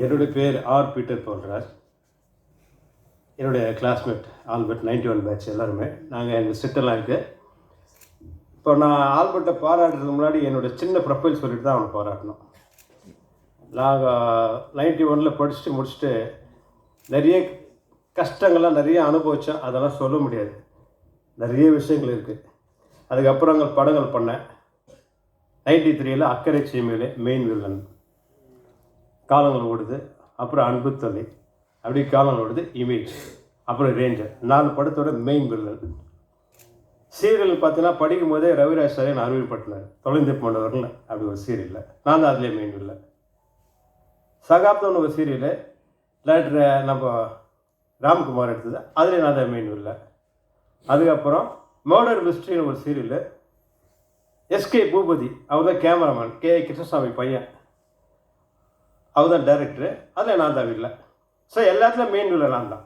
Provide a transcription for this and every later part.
என்னுடைய பேர் R Peter Polraj. என்னுடைய கிளாஸ்மேட் ஆல்பர்ட் 91 பேட்ச் எல்லாருமே நாங்கள் எங்கள் செட்டெல்லாம் இருக்குது. இப்போ நான் ஆல்பர்ட்டை பாராட்டுறதுக்கு முன்னாடி என்னோடய சின்ன ப்ரொஃபைல் சொல்லிட்டு தான் அவனை பாராட்டணும். நாங்கள் 91 படிச்சுட்டு முடிச்சுட்டு நிறைய கஷ்டங்கள்லாம் நிறைய அனுபவித்தோம். அதெல்லாம் சொல்ல முடியாது, நிறைய விஷயங்கள் இருக்குது. அதுக்கப்புறம் அங்கே படங்கள் பண்ணேன். 93 அக்கறை சீமையில் மெயின் வில்லன், காலங்கள் ஓடுது, அப்புறம் அன்பு தொல்லை, அப்படி காலங்கள் ஓடுது, இமேஜ், அப்புறம் ரேஞ்சர், 4 படத்தோட மெயின் வில்லன். சீரியல் பார்த்தீங்கன்னா படிக்கும் போதே ரவிராஜ் சார் நான் அறிவுப்பட்டினார், தொலைந்து போனவர்கள் அப்படி ஒரு சீரியலில் நான் தான் அதிலே மெயின் வில்லன். சகாப்தம்னு ஒரு சீரியலு லேட்டர் நம்ம ராம்குமார் எடுத்தது, அதிலே நான் தான் மெயின் வில்லன். அதுக்கப்புறம் மர்டர் மிஸ்ட்ரின்னு ஒரு சீரியலு, எஸ்கே பூபதி அவர் தான் கேமராமேன், கே கிருஷ்ணசாமி பையன், அவர் தான் டைரக்டரு, அதில் நான் தான் வில்லை. ஸோ எல்லாத்துலேயும் மெயின் வில்லை நான் தான்.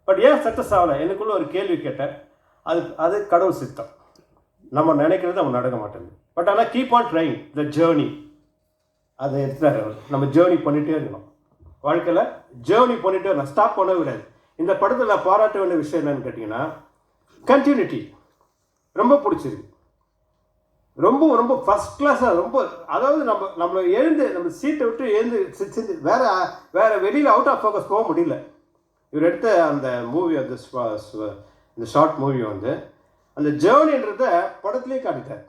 பட் ஏன் சக்ஸஸ் ஆகலை, எனக்குள்ளே ஒரு கேள்வி கேட்டேன். அது கடவுள் சித்தம், நம்ம நினைக்கிறது அவன் நடக்க மாட்டேங்குது. பட் ஆனால் keep on trying the journey, அதை எடுத்துட்டார் அவர். நம்ம ஜேர்னி பண்ணிகிட்டே இருக்கணும், வாழ்க்கையில் ஜேர்னி பண்ணிகிட்டே இருக்கணும், ஸ்டாப் பண்ணவே விடாது. இந்த படத்தில் நான் பாராட்ட வேண்டிய விஷயம் என்னன்னு கேட்டிங்கன்னா கண்டினியூட்டி ரொம்ப பிடிச்சிருக்கு. ரொம்ப ரொம்ப ஃபஸ்ட் கிளாஸாக, ரொம்ப அதாவது நம்மளை எழுந்து நம்ம சீட்டை விட்டு எழுந்து வேறு வெளியில் அவுட் ஆஃப் ஃபோக்கஸ் போக முடியல. இவர் எடுத்த அந்த மூவி, அந்த இந்த ஷார்ட் மூவி அந்த ஜேர்னின்றத படத்துலேயே காட்டிட்டார்.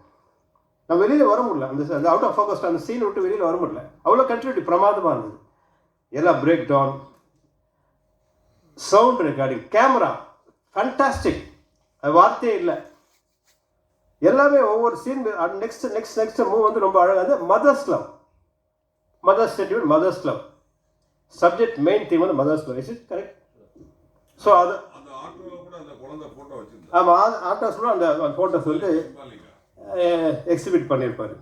நம்ம வெளியில் வர முடியல, அந்த அவுட் ஆஃப் ஃபோக்கஸ் அந்த சீனை விட்டு வெளியில் வர முடியல. அவ்வளோ கண்டினியூட்டி பிரமாதமாக இருந்தது. எல்லாம் break down, sound recording, camera fantastic, அது வார்த்தையே இல்லை. எல்லாமே ஒவ்வொரு சீன் நெக்ஸ்ட் மூவ் ரொம்ப அழகாக. Mother's love, mother's sentiment, mother's love subject, main theme mother's love. Is it correct? So அது ஆமாம், ஆர்டர்ஸும் அந்த ஃபோட்டோஸ் எக்ஸிபிட் பண்ணியிருப்பார்.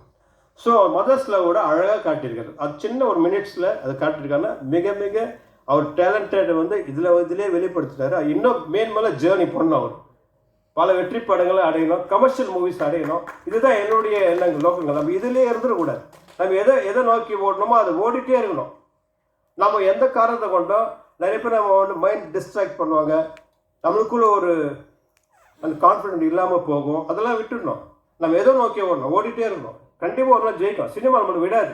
ஸோ மதர்ஸ் லவ்வோட அழகாக காட்டியிருக்காரு. அது சின்ன ஒரு மினிட்ஸில் அதை காட்டியிருக்காருன்னா மிக மிக அவர் டேலண்டட் இதிலே வெளிப்படுத்திட்டாரு. இன்னும் மேலே ஜேர்னி பண்ணணும், அவர் பல வெற்றி படங்களை அடையணும், கமர்ஷியல் மூவிஸ் அடையணும். இதுதான் என்னுடைய எண்ணங்கள், நோக்கங்கள். நம்ம இதிலே இருந்துடக்கூடாது. நம்ம எதை நோக்கி ஓடணுமோ அதை ஓடிட்டே இருக்கணும். நம்ம எந்த காரணத்தை கொண்டோ நிறைய பேர் நம்ம மைண்ட் டிஸ்ட்ராக்ட் பண்ணுவாங்க, நம்மளுக்குள்ள ஒரு அந்த கான்ஃபிடென்ட் இல்லாமல் போகும். அதெல்லாம் விட்டுடணும். நம்ம எதை நோக்கி ஓடணும், ஓடிட்டே இருக்கணும். கண்டிப்பாக ஒரு நாள் ஜெயிக்கும். சினிமா நம்மளை விடாது.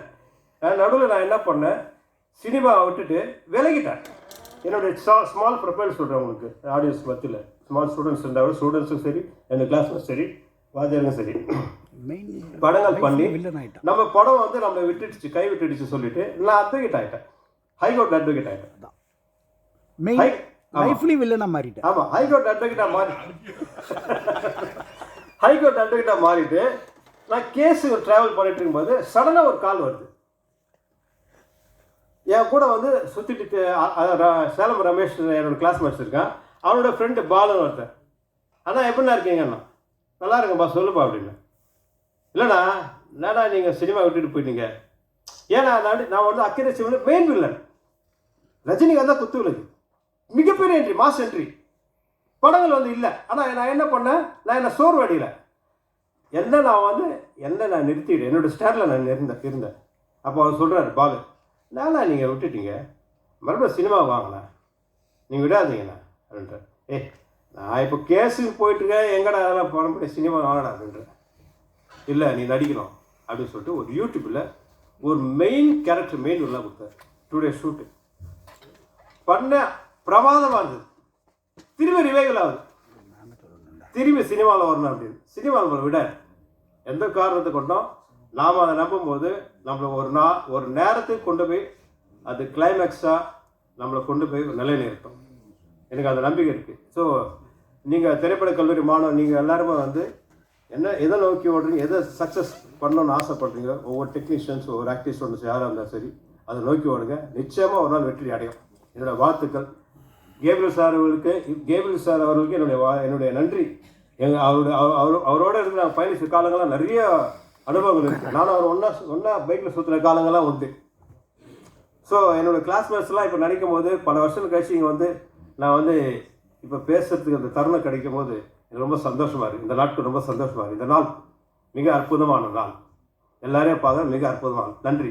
நடுவில் நான் என்ன பண்ணேன், சினிமாவை விட்டுட்டு விலகிட்டேன். என்னுடைய ஸ்மால் ப்ரொஃபைல் சொல்கிறேன் உங்களுக்கு, ஆடியன்ஸ் மத்தியில் ஸ்மால் ஸ்டூடெண்ட்ஸ் இருந்தாலும் ஸ்டூடெண்ட்ஸும் சரி, எங்கள் கிளாஸும் சரி, வாத்தியாரும் சரி, படங்கள் பண்ணி நம்ம படம் நம்மளை விட்டுடுச்சு, கை விட்டுடுச்சு சொல்லிட்டு நான் அட்வொகேட் ஆகிட்டேன், ஹைகோர்ட் அட்வொகேட் ஆகிட்டேன். ஆமாம், ஹைகோர்ட் அட்வொகேட்டாக மாறிட்டு நான் கேஸு ட்ராவல் பண்ணிட்டு இருக்கும்போது சடனாக ஒரு கால் வருது. என் கூட சுற்றிட்டு சேலம் ரமேஷ் என்னோட கிளாஸ்மேட்ஸ் இருக்கான், அவனோட ஃப்ரெண்டு பாலன் ஒருத்தன். அண்ணா எப்படின்னா இருக்கீங்கண்ணா? நல்லா இருக்கும்பா, சொல்லுப்பா அப்படின்னு. இல்லைண்ணா, என்னடா நீங்கள் சினிமா விட்டுட்டு போயிட்டீங்க? ஏன்னா நான் அக்கறை சிவன் மெயின் வில்லன், ரஜினிகாந்த் தான் குத்து விலகு, மிகப்பெரிய என்ட்ரி, மாஸ் என்ட்ரி, படங்கள் இல்லை. ஆனால் நான் என்ன பண்ணேன், நான் என்ன சோர்வு அடியில நான் நிறுத்திவிட்டேன், என்னோடய ஸ்டாண்டில் நான் இருந்தேன். அப்போ அவர் சொல்கிறார், பாலு நானா நீங்கள் விட்டுட்டீங்க, மறுபடியும் சினிமா வாங்கினேன், நீங்கள் விடாதீங்கண்ணா அப்படின்றார். நான் இப்போ கேஸுக்கு போயிட்டுருக்கேன், எங்கடா அதெல்லாம் பரம்பரை சினிமா வாங்கினா அப்படின்றேன். இல்லை நீ நடிக்கணும் அப்படின்னு சொல்லிட்டு ஒரு யூடியூப்பில் ஒரு மெயின் கேரக்டர் மெயின் உள்ள கொடுத்தார். 2 days ஷூட்டு பண்ண பிரமாதமாக இருந்தது. திரும்பி ரிவைவல் ஆகுது, திரும்பி சினிமாவில் வரணும் அப்படின்னு. சினிமாவில் நம்மளை விட எந்த காரணத்தை கொண்டோம் நாம் அதை நம்பும்போது நம்மளை ஒரு நேரத்துக்கு கொண்டு போய் அது கிளைமேக்ஸாக நம்மளை கொண்டு போய் நிலைநிறுத்தும். எனக்கு அந்த நம்பிக்கை இருக்குது. ஸோ நீங்கள் திரைப்பட கல்லூரி மாணவன், நீங்கள் எல்லாருமே எதை நோக்கி ஓடுறீங்க, எதை சக்ஸஸ் பண்ணணும்னு ஆசைப்படுறீங்க, ஒவ்வொரு டெக்னீஷியன்ஸ், ஒவ்வொரு ஆக்டிவ் ஸ்டூடெண்ட்ஸ் யாராக இருந்தாலும் சரி, அதை நோக்கி ஓடுங்க. நிச்சயமாக ஒரு நாள் வெற்றி அடையும். என்னோடய வாழ்த்துக்கள். கேபிள் சார் அவர்களுக்கு என்னுடைய நன்றி. அவரோட இருந்து நான் பயணிச்ச காலங்கள்லாம் நிறைய அனுபவங்கள் இருக்குது. நானும் அவர் ஒன்றா பைக்கில் சுற்றுற காலங்கள்லாம் உண்டு. ஸோ என்னோடய கிளாஸ்மேட்ஸ்லாம் இப்போ நினைக்கும் போது பல வருஷம் கழிச்சு இங்கே நான் இப்போ பேசுகிறதுக்கு அந்த தருணம் கிடைக்கும் போது எனக்கு ரொம்ப சந்தோஷமாக இருக்குது. இந்த நாட்கள் ரொம்ப சந்தோஷமாக இருக்குது. இந்த நாள் மிக அற்புதமான நாள், எல்லாரையும் பார்க்க மிக அற்புதமான. நன்றி.